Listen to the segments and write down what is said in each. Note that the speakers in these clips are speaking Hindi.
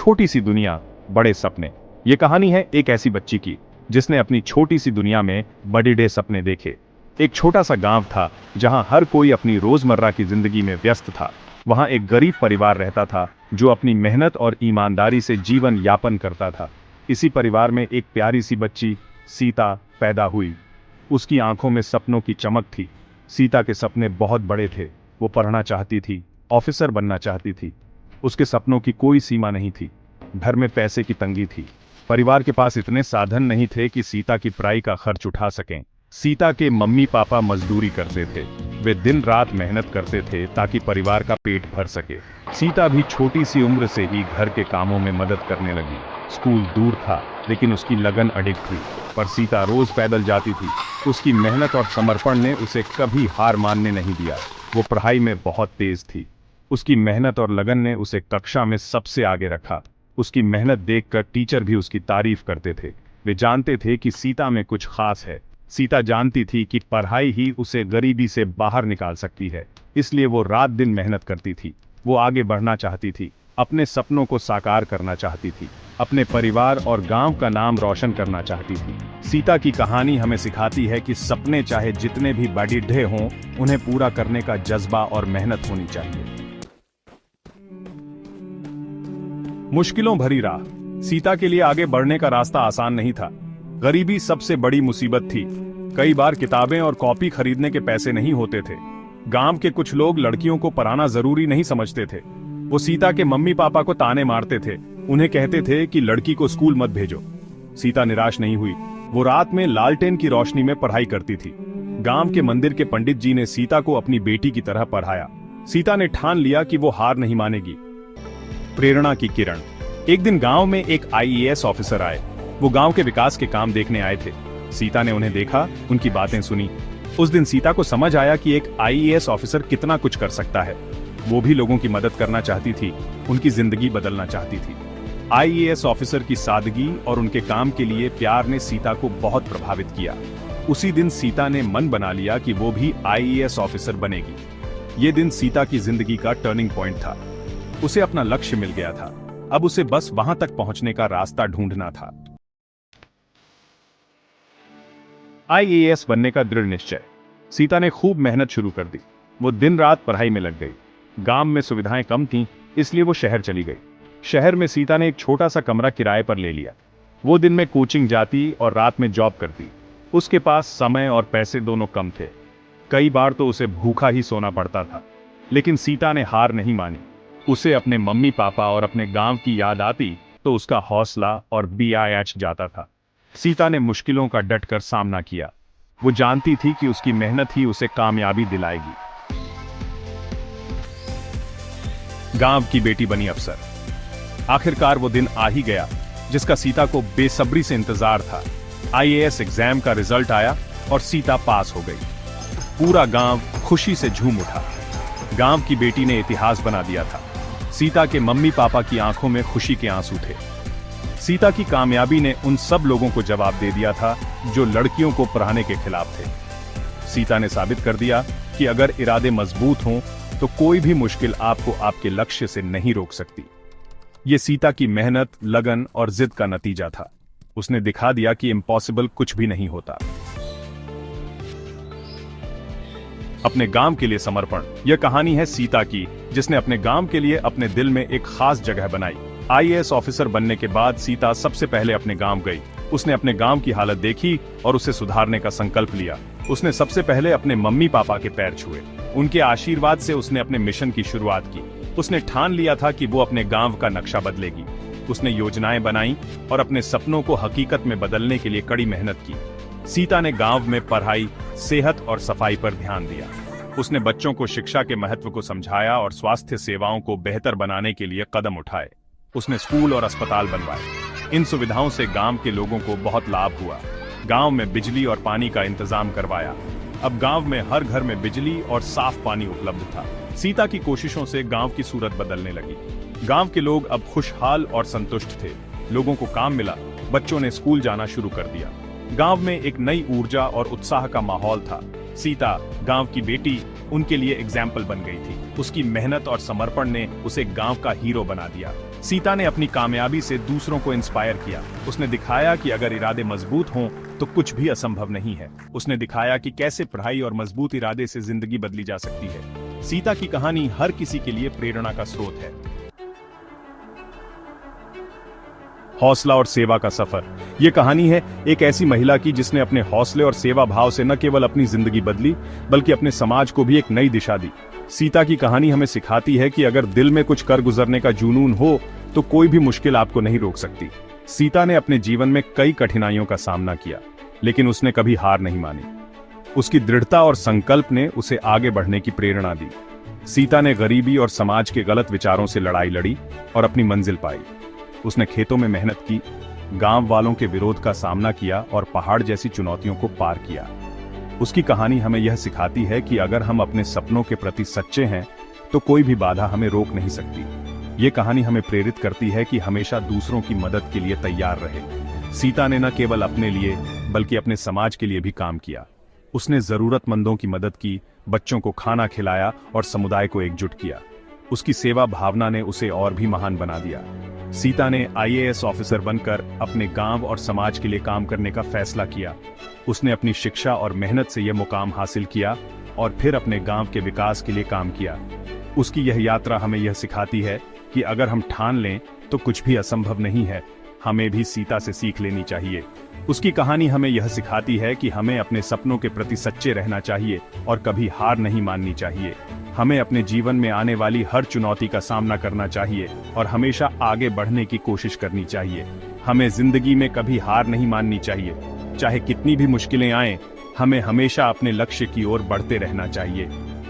छोटी सी दुनिया, बड़े सपने। ये कहानी है एक ऐसी बच्ची की जिसने अपनी छोटी सी दुनिया में बड़े सपने देखे। एक छोटा सा गांव था जहां हर कोई अपनी रोजमर्रा की जिंदगी में व्यस्त था। वहां एक गरीब परिवार रहता था जो अपनी मेहनत और ईमानदारी से जीवन यापन करता था। इसी परिवार में एक प्यारी सी बच्ची सीता पैदा हुई। उसकी आंखों में सपनों की चमक थी। सीता के सपने बहुत बड़े थे। वो पढ़ना चाहती थी, ऑफिसर बनना चाहती थी। उसके सपनों की कोई सीमा नहीं थी। घर में पैसे की तंगी थी। परिवार के पास इतने साधन नहीं थे कि सीता की पढ़ाई का खर्च उठा सकें। सीता के मम्मी पापा मजदूरी करते थे। वे दिन रात मेहनत करते थे ताकि परिवार का पेट भर सके। सीता भी छोटी सी उम्र से ही घर के कामों में मदद करने लगी। स्कूल दूर था लेकिन उसकी लगन अडिग थी। पर सीता रोज पैदल जाती थी। उसकी मेहनत और समर्पण ने उसे कभी हार मानने नहीं दिया। वो पढ़ाई में बहुत तेज थी। उसकी मेहनत और लगन ने उसे कक्षा में सबसे आगे रखा। उसकी मेहनत देखकर टीचर भी उसकी तारीफ करते थे। वे जानते थे कि सीता में कुछ खास है। सीता जानती थी कि पढ़ाई ही उसे गरीबी से बाहर निकाल सकती है, इसलिए वो रात दिन मेहनत करती थी। वो आगे बढ़ना चाहती थी, अपने सपनों को साकार करना चाहती थी, अपने परिवार और गांव का नाम रोशन करना चाहती थी। सीता की कहानी हमें सिखाती है कि सपने चाहे जितने भी बड़े हों, उन्हें पूरा करने का जज्बा और मेहनत होनी चाहिए। मुश्किलों भरी राह। सीता के लिए आगे बढ़ने का रास्ता आसान नहीं था। गरीबी सबसे बड़ी मुसीबत थी। कई बार किताबें और कॉपी खरीदने के पैसे नहीं होते थे। गांव के कुछ लोग लड़कियों को पढ़ाना जरूरी नहीं समझते थे। वो सीता के मम्मी पापा को ताने मारते थे। उन्हें कहते थे कि लड़की को स्कूल मत भेजो। सीता निराश नहीं हुई। वो रात में लालटेन की रोशनी में पढ़ाई करती थी। गांव के मंदिर के पंडित जी ने सीता को अपनी बेटी की तरह पढ़ाया। सीता ने ठान लिया कि वो हार नहीं मानेगी। प्रेरणा की किरण। एक दिन गांव में एक आईएएस ऑफिसर आए। वो गांव के विकास के काम देखने आए थे। सीता ने उन्हें देखा, उनकी बातें सुनी। उस दिन सीता को समझ आया कि एक आईएएस ऑफिसर कितना कुछ कर सकता है। वो भी लोगों की मदद करना चाहती थी, उनकी जिंदगी बदलना चाहती थी। आईएएस ऑफिसर की सादगी और उनके काम के लिए प्यार ने सीता को बहुत प्रभावित किया। उसी दिन सीता ने मन बना लिया कि वो भी आईएएस ऑफिसर बनेगी। ये दिन सीता की जिंदगी का टर्निंग पॉइंट था। उसे अपना लक्ष्य मिल गया था। अब उसे बस वहां तक पहुंचने का रास्ता ढूंढना था। आईएएस बनने का दृढ़ निश्चय। सीता ने खूब मेहनत शुरू कर दी। वो दिन रात पढ़ाई में लग गई। गांव में सुविधाएं कम थीं, इसलिए वो शहर चली गई। शहर में सीता ने एक छोटा सा कमरा किराए पर ले लिया। वो दिन में कोचिंग जाती और रात में जॉब करती। उसके पास समय और पैसे दोनों कम थे। कई बार तो उसे भूखा ही सोना पड़ता था। लेकिन सीता ने हार नहीं मानी। उसे अपने मम्मी पापा और अपने गांव की याद आती तो उसका हौसला और बीआईएच जाता था। सीता ने मुश्किलों का डटकर सामना किया। वो जानती थी कि उसकी मेहनत ही उसे कामयाबी दिलाएगी। गांव की बेटी बनी अफसर। आखिरकार वो दिन आ ही गया जिसका सीता को बेसब्री से इंतजार था। आईएएस एग्जाम का रिजल्ट आया और सीता पास हो गई। पूरा गांव खुशी से झूम उठा। गांव की बेटी ने इतिहास बना दिया था। सीता के मम्मी पापा की आंखों में खुशी के आंसू थे। सीता की कामयाबी ने उन सब लोगों को जवाब दे दिया था जो लड़कियों को पढ़ाने के खिलाफ थे। सीता ने साबित कर दिया कि अगर इरादे मजबूत हों तो कोई भी मुश्किल आपको आपके लक्ष्य से नहीं रोक सकती। ये सीता की मेहनत, लगन और जिद का नतीजा था। उसने दिखा दिया कि इम्पॉसिबल कुछ भी नहीं होता। अपने गांव के लिए समर्पण। यह कहानी है सीता की, जिसने अपने गांव के लिए अपने दिल में एक खास जगह बनाई। आईएएस ऑफिसर बनने के बाद सीता सबसे पहले अपने गांव गई। उसने अपने गांव की हालत देखी और उसे सुधारने का संकल्प लिया। उसने सबसे पहले अपने मम्मी पापा के पैर छुए। उनके आशीर्वाद से उसने अपने मिशन की शुरुआत की। उसने ठान लिया था कि वो अपने गांव का नक्शा बदलेगी। उसने योजनाएं बनाई और अपने सपनों को हकीकत में बदलने के लिए कड़ी मेहनत की। सीता ने गांव में पढ़ाई, सेहत और सफाई पर ध्यान दिया। उसने बच्चों को शिक्षा के महत्व को समझाया और स्वास्थ्य सेवाओं को बेहतर बनाने के लिए कदम उठाए। उसने स्कूल और अस्पताल बनवाए। इन सुविधाओं से गांव के लोगों को बहुत लाभ हुआ। गांव में बिजली और पानी का इंतजाम करवाया। अब गांव में हर घर में बिजली और साफ पानी उपलब्ध था। सीता की कोशिशों से गांव की सूरत बदलने लगी। गांव के लोग अब खुशहाल और संतुष्ट थे। लोगों को काम मिला। बच्चों ने स्कूल जाना शुरू कर दिया। गांव में एक नई ऊर्जा और उत्साह का माहौल था। सीता, गांव की बेटी, उनके लिए एग्जाम्पल बन गई थी। उसकी मेहनत और समर्पण ने उसे गांव का हीरो बना दिया। सीता ने अपनी कामयाबी से दूसरों को इंस्पायर किया। उसने दिखाया कि अगर इरादे मजबूत हों तो कुछ भी असंभव नहीं है। उसने दिखाया कि कैसे पढ़ाई और मजबूत इरादे से जिंदगी बदली जा सकती है। सीता की कहानी हर किसी के लिए प्रेरणा का स्रोत है। हौसला और सेवा का सफर। ये कहानी है एक ऐसी महिला की जिसने अपने हौसले और सेवा भाव से न केवल अपनी जिंदगी बदली बल्कि अपने समाज को भी एक नई दिशा दी। सीता की कहानी हमें सिखाती है कि अगर दिल में कुछ कर गुजरने का जुनून हो तो कोई भी मुश्किल आपको नहीं रोक सकती। सीता ने अपने जीवन में कई कठिनाइयों का सामना किया, लेकिन उसने कभी हार नहीं मानी। उसकी दृढ़ता और संकल्प ने उसे आगे बढ़ने की प्रेरणा दी। सीता ने गरीबी और समाज के गलत विचारों से लड़ाई लड़ी और अपनी मंजिल पाई। उसने खेतों में मेहनत की, गांव वालों के विरोध का सामना किया और पहाड़ जैसी चुनौतियों को पार किया। उसकी कहानी हमें यह सिखाती है कि अगर हम अपने सपनों के प्रति सच्चे हैं तो कोई भी बाधा हमें रोक नहीं सकती। ये कहानी हमें प्रेरित करती है कि हमेशा दूसरों की मदद के लिए तैयार रहे। सीता ने न केवल अपने लिए बल्कि अपने समाज के लिए भी काम किया। उसने जरूरतमंदों की मदद की, बच्चों को खाना खिलाया और समुदाय को एकजुट किया। उसकी सेवा भावना ने उसे और भी महान बना दिया। सीता ने आईएएस ऑफिसर बनकर अपने गांव और समाज के लिए काम करने का फैसला किया। उसने अपनी शिक्षा और मेहनत से यह मुकाम हासिल किया और फिर अपने गांव के विकास के लिए काम किया। उसकी यह यात्रा हमें यह सिखाती है कि अगर हम ठान लें तो कुछ भी असंभव नहीं है। हमें भी सीता से सीख लेनी चाहिए। उसकी कहानी हमें यह सिखाती है कि हमें अपने सपनों के प्रति सच्चे रहना चाहिए और कभी हार नहीं माननी चाहिए। हमें अपने जीवन में आने वाली हर चुनौती का सामना करना चाहिए और हमेशा आगे बढ़ने की कोशिश करनी चाहिए। हमें जिंदगी में कभी हार नहीं माननी चाहिए। चाहे कितनी भी मुश्किलें आएं, हमें हमेशा अपने लक्ष्य की ओर बढ़ते रहना चाहिए।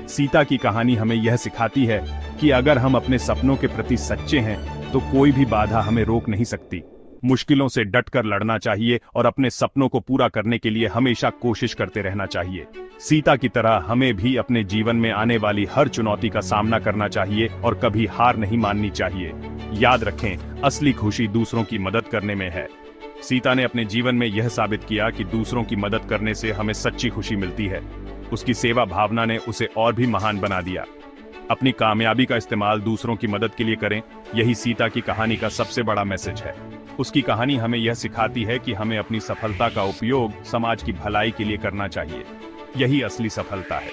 सीता की कहानी हमें यह सिखाती है कि अगर हम अपने सपनों के प्रति सच्चे हैं तो कोई भी बाधा हमें रोक नहीं सकती। मुश्किलों से डटकर लड़ना चाहिए और अपने सपनों को पूरा करने के लिए हमेशा कोशिश करते रहना चाहिए। सीता की तरह हमें भी अपने जीवन में आने वाली हर चुनौती का सामना करना चाहिए और कभी हार नहीं माननी चाहिए। याद रखें, असली खुशी दूसरों की मदद करने में है। सीता ने अपने जीवन में यह साबित किया कि दूसरों की मदद करने से हमें सच्ची खुशी मिलती है। उसकी सेवा भावना ने उसे और भी महान बना दिया। अपनी कामयाबी का इस्तेमाल दूसरों की मदद के लिए करें, यही सीता की कहानी का सबसे बड़ा मैसेज है। उसकी कहानी हमें यह सिखाती है कि हमें अपनी सफलता का उपयोग समाज की भलाई के लिए करना चाहिए। यही असली सफलता है।